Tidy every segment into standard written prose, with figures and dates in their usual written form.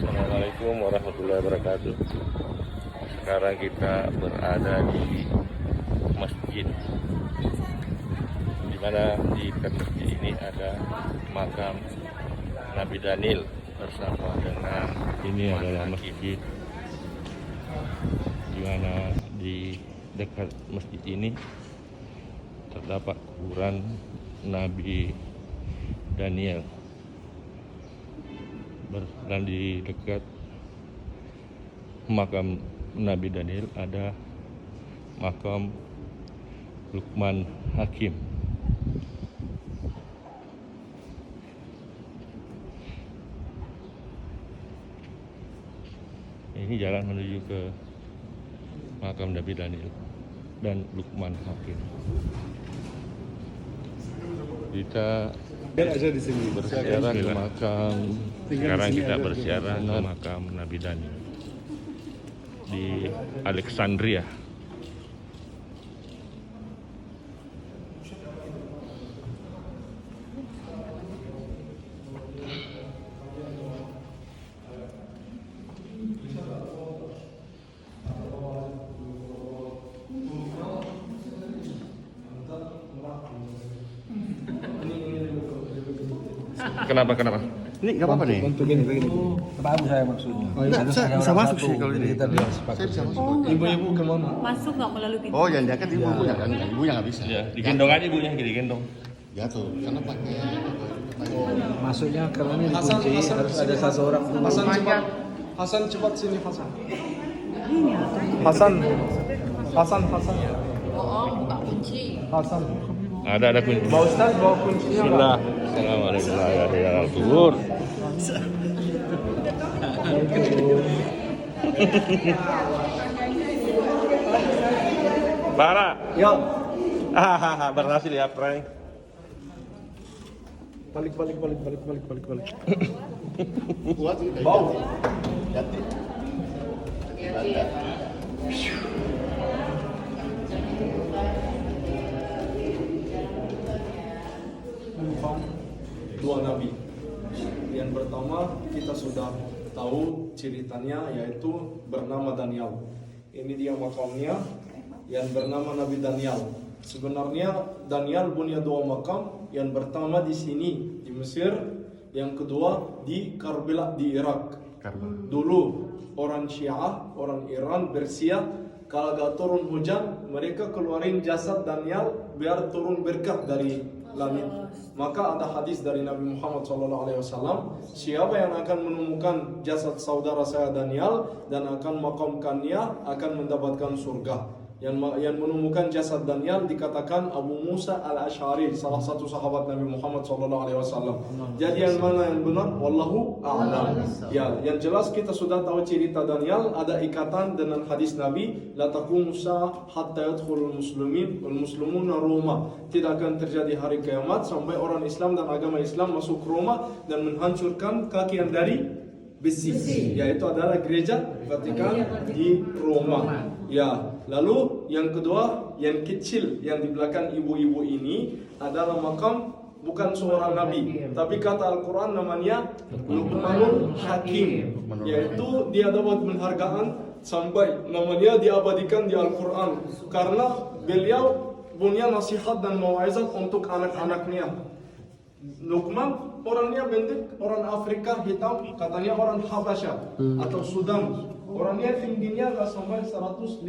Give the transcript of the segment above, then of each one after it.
Assalamualaikum warahmatullahi wabarakatuh. Sekarang kita berada di masjid, di mana di masjid ini ada makam Nabi Daniel bersama dengan ini adalah masjid, di mana di dekat masjid ini terdapat kuburan Nabi Daniel. Dan di dekat makam Nabi Daniel ada makam Luqman Hakim. Ini jalan menuju ke makam Nabi Daniel dan Luqman Hakim. Kita berziarah ke makam. Sekarang kita berziarah ke makam Nabi Daniel di Alexandria. Kenapa? Ini nggak apa-apa nih. Untuk ini begini. Tahu saya maksudnya. Oh, iya. Saya bisa masuk sih kalau ini. Kita sepakat. Saya bisa masuk. Ibu-ibu kemana? Masuk nggak melalui pintu? Oh, yang diangkat ibunya kan? Ibunya nggak bisa. Ya, digendong aja ibunya, digendong. Jatuh. Karena pakai. Masuknya karena ini dikunci harus ada satu orang. Hasan cepat sini Hasan. Ini ya. Hasan. Oh, buka kunci. Hasan. Ada kunci. Pak Ustaz bawa kuncinya. Bismillah. Assalamualaikum warahmatullahi wabarakatuh. Bara. Ya, Berhasil ya prank. balik. Kuat sih. Bau. Jati. Dua nabi. Yang pertama kita sudah tahu ceritanya, yaitu bernama Daniel. Ini dia makamnya yang bernama Nabi Daniel. Sebenarnya Daniel punya dua makam. Yang pertama di sini di Mesir, yang kedua di Karbala di Irak. Dulu orang Syiah, orang Iran bersiap kalau gak turun hujan, mereka keluarin jasad Daniel biar turun berkah dari langit. Maka ada hadis dari Nabi Muhammad SAW, siapa yang akan menemukan jasad saudara saya Daniel dan akan makamkannya akan mendapatkan surga. Yang menemukan jasad Daniel dikatakan Abu Musa al-Ash'ari, salah satu sahabat Nabi Muhammad SAW. Jadi yang mana yang benar? Wallahu a'lam. Ya, yang jelas kita sudah tahu cerita Daniel, ada ikatan dengan hadis Nabi, la taqumu sa'ah hatta yadkhulul muslimin wal muslimuna Roma. Tidak akan terjadi hari kiamat sampai orang Islam dan agama Islam masuk Roma dan menghancurkan kaki yang dari besi, yaitu adalah gereja Vatikan di Roma. Ya, lalu yang kedua, yang kecil yang di belakang ibu-ibu ini adalah makam bukan seorang nabi, tapi kata Al-Quran namanya Luqmanul Hakim, yaitu dia dapat penghargaan sampai namanya diabadikan di Al-Quran karena beliau punya nasihat dan mau'izat untuk anak-anaknya. Luqman orangnya pendek, orang Afrika hitam, katanya orang Habasya atau Sudan. Orangnya tingginya nggak sampai 155.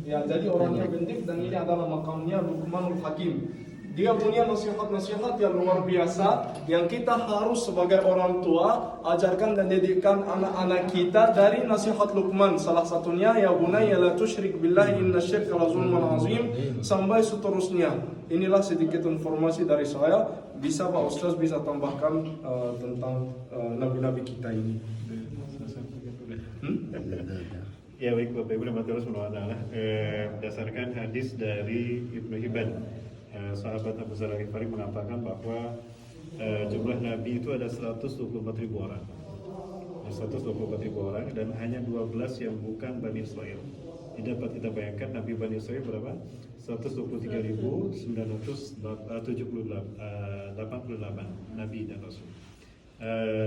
Ya, jadi orangnya pendek dan ini adalah makamnya Luqmanul Hakim. Dia punya nasihat-nasihat yang luar biasa yang kita harus sebagai orang tua ajarkan dan didikkan anak-anak kita dari nasihat Luqman. Salah satunya ya bunayya la tusyrik billahi innasyirka la zulmun azim sampai seterusnya. Inilah sedikit informasi dari saya. Bisa Pak Ustaz bisa tambahkan tentang nabi-nabi kita ini. Ya baik Bapak Ibu dan Bapak Allah berdasarkan hadis dari Ibnu Hibban, sahabat Abu Dzar Al-Ghifari mengatakan bahwa jumlah nabi itu ada 124.000 orang. 124.000 orang dan hanya 12 yang bukan Bani Israel. Ini dapat kita bayangkan Nabi Bani Israel berapa? 123.988 Nabi dan Rasul.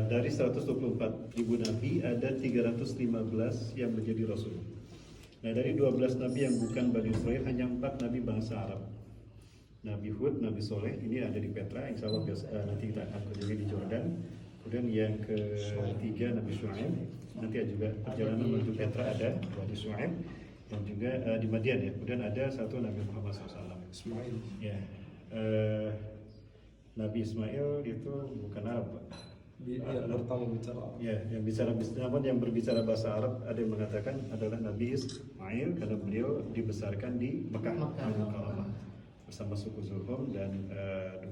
Dari 124 ribu nabi ada 315 yang menjadi rasul. Nah, dari 12 nabi yang bukan Bani Israel hanya 4 nabi bangsa Arab. Nabi Hud, Nabi Soleh ini ada di Petra, insya Allah nanti kita akan kunjungi di Jordan. Kemudian yang ketiga Nabi Shu'aib, nanti juga perjalanan menuju Petra ada Nabi Shu'aib dan juga di Madian ya. Kemudian ada satu Nabi Muhammad SAW. Ismail. Ya, Nabi Ismail itu bukan Arab, Pak. Yang pertama bicara. Ya, yang bicara namun yang berbicara bahasa Arab ada yang mengatakan adalah Nabi Ismail karena beliau dibesarkan di Mekah Al-Mukarramah bersama suku Zulhum dan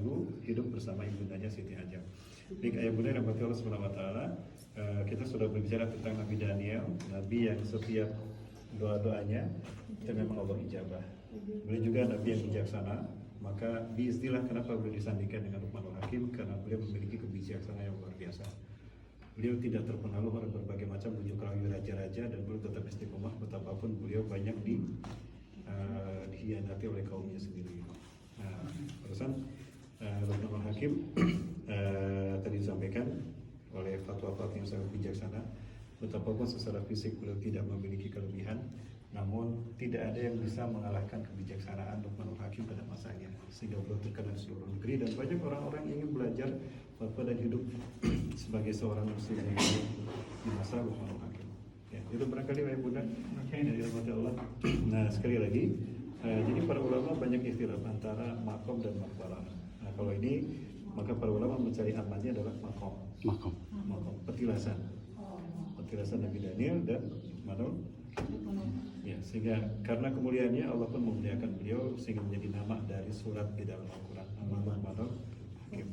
dulu hidup bersama ibundanya Siti Hajar. Baik, ayah bunda rahmati Allah Subhanahu wa taala, kita sudah berbicara tentang Nabi Daniel, nabi yang setiap doa-doanya itu memang Allah ijabah. Beliau juga nabi yang bijaksana, maka biistilah kenapa beliau disandingkan dengan Luqmanul Hakim, karena beliau memiliki kebijaksanaan yang luar biasa. Beliau tidak terpengaruh oleh berbagai macam bujuk rayu raja-raja dan beliau tetap istiqomah betapapun beliau banyak dihianati oleh kaumnya sendiri. Nah, terusan Luqmanul Hakim tadi disampaikan oleh fatwa-fatwa yang sangat bijaksana, betapapun secara fisik beliau tidak memiliki kelebihan, namun tidak ada yang bisa mengalahkan kebijaksanaan Luqmanul Hakim pada masanya, sehingga beliau terkenal di seluruh negeri dan banyak orang-orang yang ingin belajar fatwa dan hidup sebagai seorang muslim yang baik di masa Luqmanul Hakim. Ya, itu barangkali ayah bunda yang dirahmati Allah. Nah, sekali lagi, jadi para ulama banyak istilah antara makom dan makbarah. Nah, kalau ini maka para ulama mencari amannya adalah makom, petilasan Nabi Daniel dan Luqmanul. Ya, sehingga karena kemuliaannya Allah pun memuliakan beliau sehingga menjadi nama dari surat di dalam Al-Quran, Luqmanul Hakim.